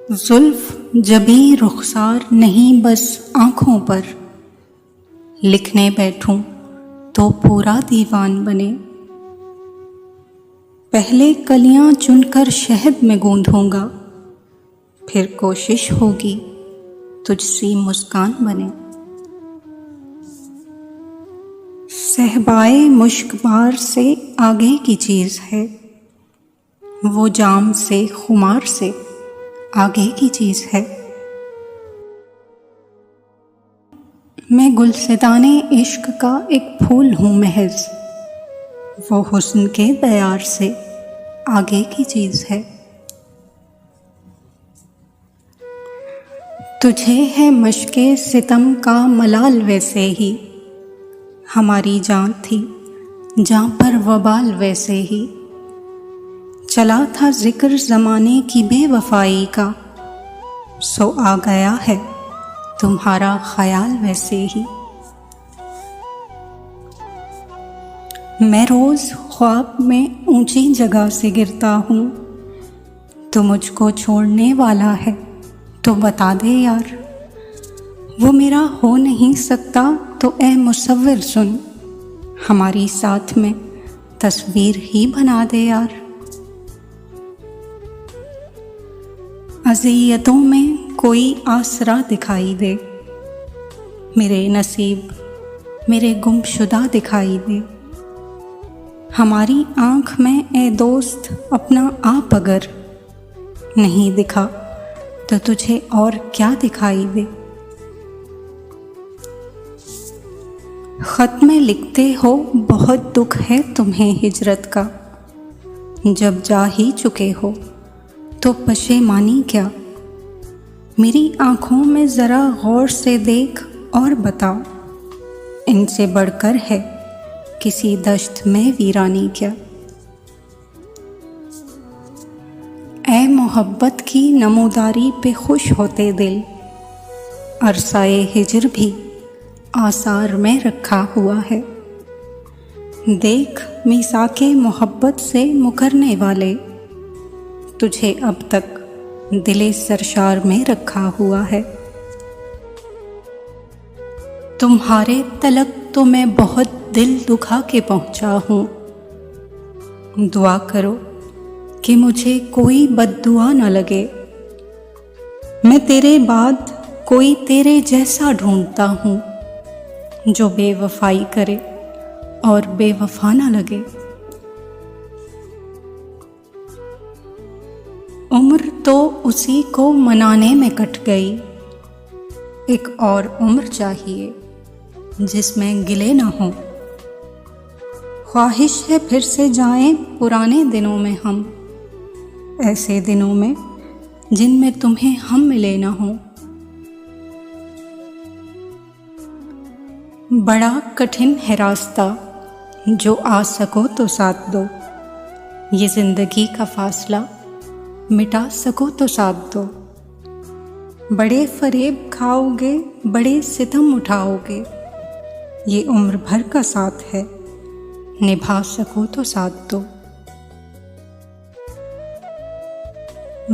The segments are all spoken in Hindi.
जुल्फ जबी रुखसार नहीं बस आँखों पर, लिखने बैठूं तो पूरा दीवान बने। पहले कलियां चुनकर शहद में गूंथूंगा, फिर कोशिश होगी तुझसी मुस्कान बने। सहबाए मुश्कबार से आगे की चीज़ है, वो जाम से खुमार से आगे की चीज़ है। मैं गुलसिताने इश्क का एक फूल हूँ महज, वो हुस्न के दयार से आगे की चीज़ है। तुझे है मशके सितम का मलाल वैसे ही, हमारी जान थी जान पर वबाल वैसे ही। चला था जिक्र ज़माने की बेवफाई का, सो आ गया है तुम्हारा ख्याल वैसे ही। मैं रोज़ ख्वाब में ऊंची जगह से गिरता हूँ, तो मुझको छोड़ने वाला है तो बता दे यार। वो मेरा हो नहीं सकता तो ए मुसव्विर सुन, हमारी साथ में तस्वीर ही बना दे यार। अज़ियतों में कोई आसरा दिखाई दे, मेरे नसीब मेरे गुमशुदा दिखाई दे। हमारी आँख में ए दोस्त अपना आप अगर नहीं दिखा तो तुझे और क्या दिखाई दे। ख़त में लिखते हो बहुत दुख है तुम्हें हिजरत का, जब जा ही चुके हो तो पशेमानी क्या। मेरी आँखों में ज़रा गौर से देख और बता, इनसे बढ़कर है किसी दश्त में वीरानी क्या। ऐ मोहब्बत की नमूदारी पे खुश होते दिल, अरसाए हिजर भी आसार में रखा हुआ है। देख मीसाके मोहब्बत से मुकरने वाले, तुझे अब तक दिले सरशार में रखा हुआ है। तुम्हारे तलक तो मैं बहुत दिल दुखा के पहुंचा हूँ, दुआ करो कि मुझे कोई बद्दुआ न लगे। मैं तेरे बाद कोई तेरे जैसा ढूंढता हूँ, जो बेवफाई करे और बेवफा न लगे। उम्र तो उसी को मनाने में कट गई, एक और उम्र चाहिए जिसमें गिले न हों। ख्वाहिश है फिर से जाएं पुराने दिनों में हम, ऐसे दिनों में जिनमें तुम्हें हम मिले न हों। बड़ा कठिन है रास्ता, जो आ सको तो साथ दो, ये ज़िंदगी का फासला मिटा सको तो साथ दो। बड़े फरेब खाओगे बड़े सितम उठाओगे, ये उम्र भर का साथ है निभा सको तो साथ दो।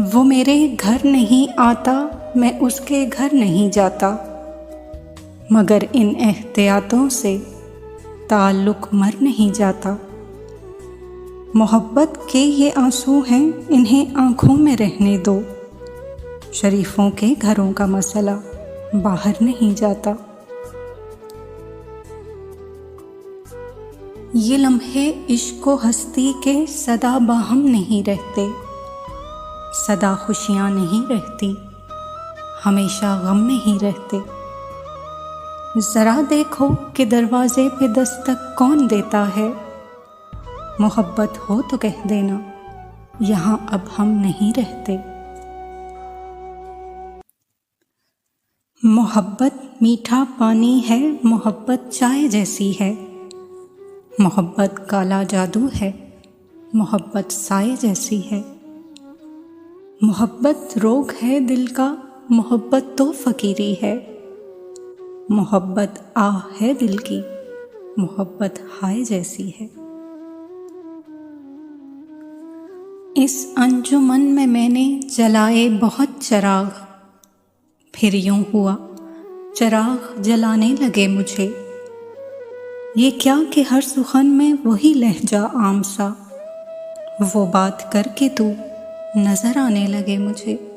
वो मेरे घर नहीं आता मैं उसके घर नहीं जाता, मगर इन एहतियातों से ताल्लुक मर नहीं जाता। मोहब्बत के ये आंसू हैं इन्हें आँखों में रहने दो, शरीफों के घरों का मसला बाहर नहीं जाता। ये लम्हे इश्क व हस्ती के सदा बाहम नहीं रहते, सदा खुशियाँ नहीं रहती, हमेशा गम नहीं रहते। ज़रा देखो कि दरवाज़े पे दस्तक कौन देता है, मोहब्बत हो तो कह देना यहाँ अब हम नहीं रहते। मोहब्बत मीठा पानी है, मोहब्बत चाय जैसी है, मोहब्बत काला जादू है, मोहब्बत साए जैसी है। मोहब्बत रोग है दिल का, मोहब्बत तो फ़कीरी है, मोहब्बत आह है दिल की, मोहब्बत हाय जैसी है। इस अंजुमन में मैंने जलाए बहुत चिराग, फिर यूं हुआ चिराग जलाने लगे मुझे। ये क्या कि हर सुखन में वही लहजा आम सा, वो बात करके तू नजर आने लगे मुझे।